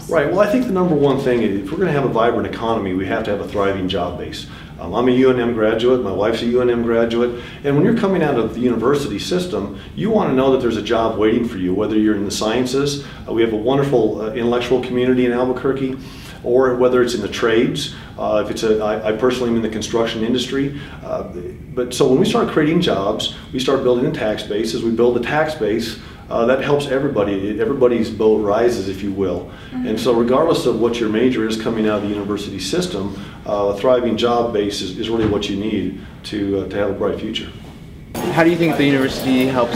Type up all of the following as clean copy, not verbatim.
jobs? Right. Well, I think the number one thing is if we're going to have a vibrant economy, we have to have a thriving job base. I'm a UNM graduate, my wife's a UNM graduate, and when you're coming out of the university system, you want to know that there's a job waiting for you, whether you're in the sciences, we have a wonderful intellectual community in Albuquerque, or whether it's in the trades. If it's I personally am in the construction industry. But so when we start creating jobs, we start building a tax base. As we build a tax base, that helps everybody. Everybody's boat rises, if you will. And so regardless of what your major is coming out of the university system, a thriving job base is really what you need to have a bright future. How do you think the university helps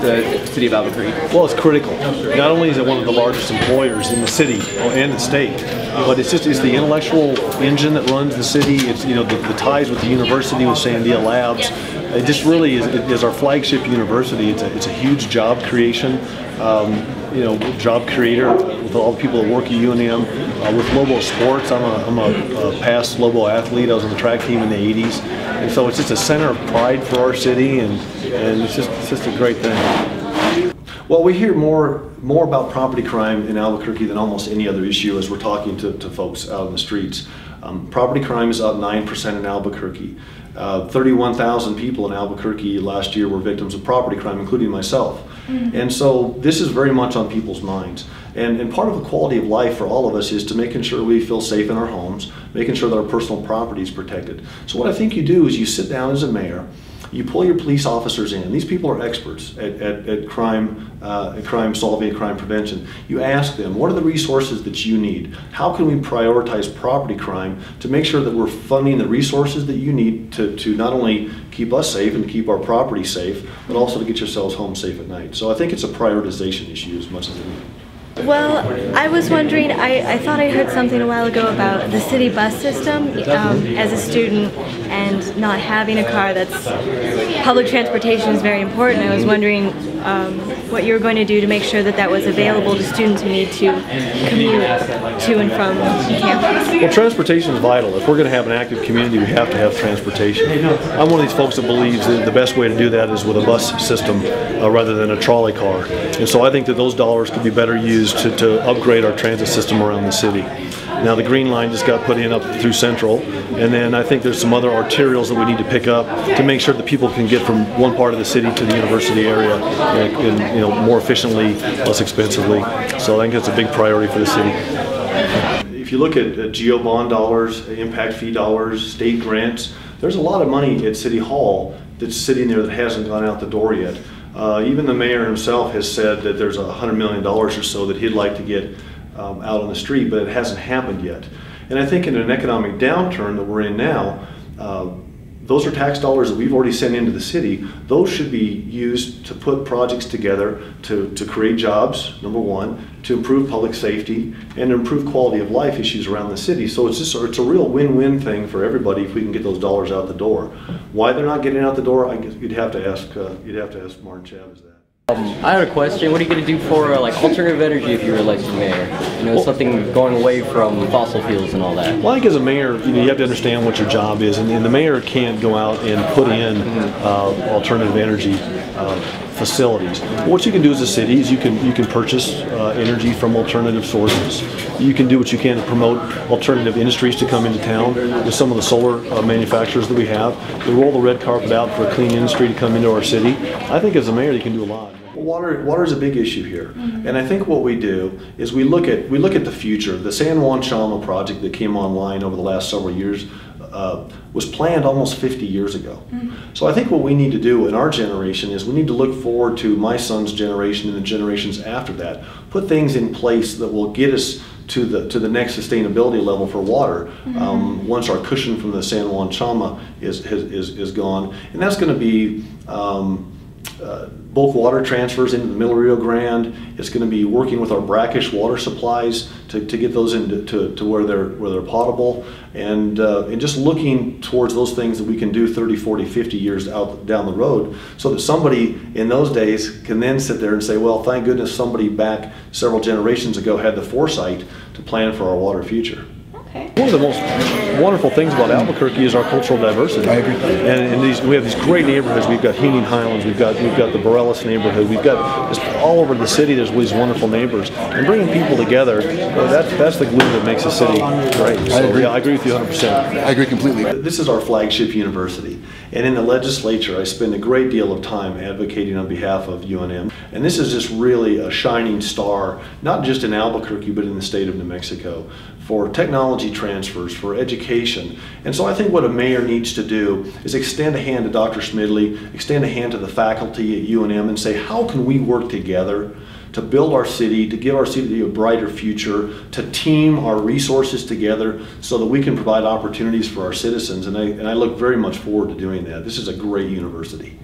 the city of Albuquerque? Well, it's critical. Not only is it one of the largest employers in the city and the state, but it's the intellectual engine that runs the city. It's the ties with the university, with Sandia Labs. It just really is our flagship university. It's a huge job creation. Job creator with all the people that work at UNM. With Lobo Sports, I'm a past Lobo athlete. I was on the track team in the 80s. And so it's just a center of pride for our city, and it's just a great thing. Well, we hear more about property crime in Albuquerque than almost any other issue as we're talking to folks out in the streets. Property crime is up 9% in Albuquerque. 31,000 people in Albuquerque last year were victims of property crime, including myself. And so this is very much on people's minds. And part of the quality of life for all of us is to making sure we feel safe in our homes, making sure that our personal property is protected. So what I think you do is you sit down as a mayor, you pull your police officers in. These people are experts at crime solving, crime prevention. You ask them, what are the resources that you need? How can we prioritize property crime to make sure that we're funding the resources that you need to not only keep us safe and to keep our property safe, but also to get yourselves home safe at night. So I think it's a prioritization issue as much as anything. Well, I was wondering, I thought I heard something a while ago about the city bus system as a student and not having a car. Public transportation is very important. I was wondering what you were going to do to make sure that that was available to students who need to commute to and from campus. Well, transportation is vital. If we're going to have an active community, we have to have transportation. I'm one of these folks that believes that the best way to do that is with a bus system rather than a trolley car. And so I think that those dollars could be better used to upgrade our transit system around the city. Now the Green Line just got put in up through Central, and then I think there's some other arterials that we need to pick up to make sure that people can get from one part of the city to the university area more efficiently, less expensively. So I think that's a big priority for the city. If you look at GEO bond dollars, impact fee dollars, state grants, there's a lot of money at City Hall that's sitting there that hasn't gone out the door yet. Even the mayor himself has said that there's $100 million or so that he'd like to get out on the street, but it hasn't happened yet. And I think in an economic downturn that we're in now, those are tax dollars that we've already sent into the city. Those should be used to put projects together to create jobs, number one, to improve public safety, and to improve quality of life issues around the city. So it's a real win-win thing for everybody if we can get those dollars out the door. Why they're not getting out the door, I guess you'd have to ask Martin Chavez that. I had a question. What are you going to do for alternative energy if you're elected mayor? Something going away from fossil fuels and all that. Well, I think as a mayor, you have to understand what your job is, and the mayor can't go out and put in alternative energy facilities. What you can do as a city is you can purchase energy from alternative sources. You can do what you can to promote alternative industries to come into town with some of the solar manufacturers that we have. We roll the red carpet out for a clean industry to come into our city. I think as a mayor, you can do a lot. Water is a big issue here, and I think what we do is we look at the future. The San Juan Chama project that came online over the last several years was planned almost 50 years ago. So I think what we need to do in our generation is we need to look forward to my son's generation and the generations after that. Put things in place that will get us to the next sustainability level for water once our cushion from the San Juan Chama is gone, and that's going to be bulk water transfers into the Middle Rio Grande. It's going to be working with our brackish water supplies to get those into where they're potable, and just looking towards those things that we can do 30, 40, 50 years out down the road, so that somebody in those days can then sit there and say, well, thank goodness somebody back several generations ago had the foresight to plan for our water future. Okay. One of the most wonderful things about Albuquerque is our cultural diversity. I agree. And we have these great neighborhoods. We've got Heening Highlands. We've got the Borealis neighborhood. We've got just all over the city. There's these wonderful neighbors, and bringing people together. That's the glue that makes a city great. So, I agree. Yeah, I agree with you 100%. I agree completely. This is our flagship university, and in the legislature I spend a great deal of time advocating on behalf of UNM, and this is just really a shining star, not just in Albuquerque but in the state of New Mexico, for technology transfers, for education. And so I think what a mayor needs to do is extend a hand to Dr. Smidley, extend a hand to the faculty at UNM and say, how can we work together to build our city, to give our city a brighter future, to team our resources together so that we can provide opportunities for our citizens. And I look very much forward to doing that. This is a great university.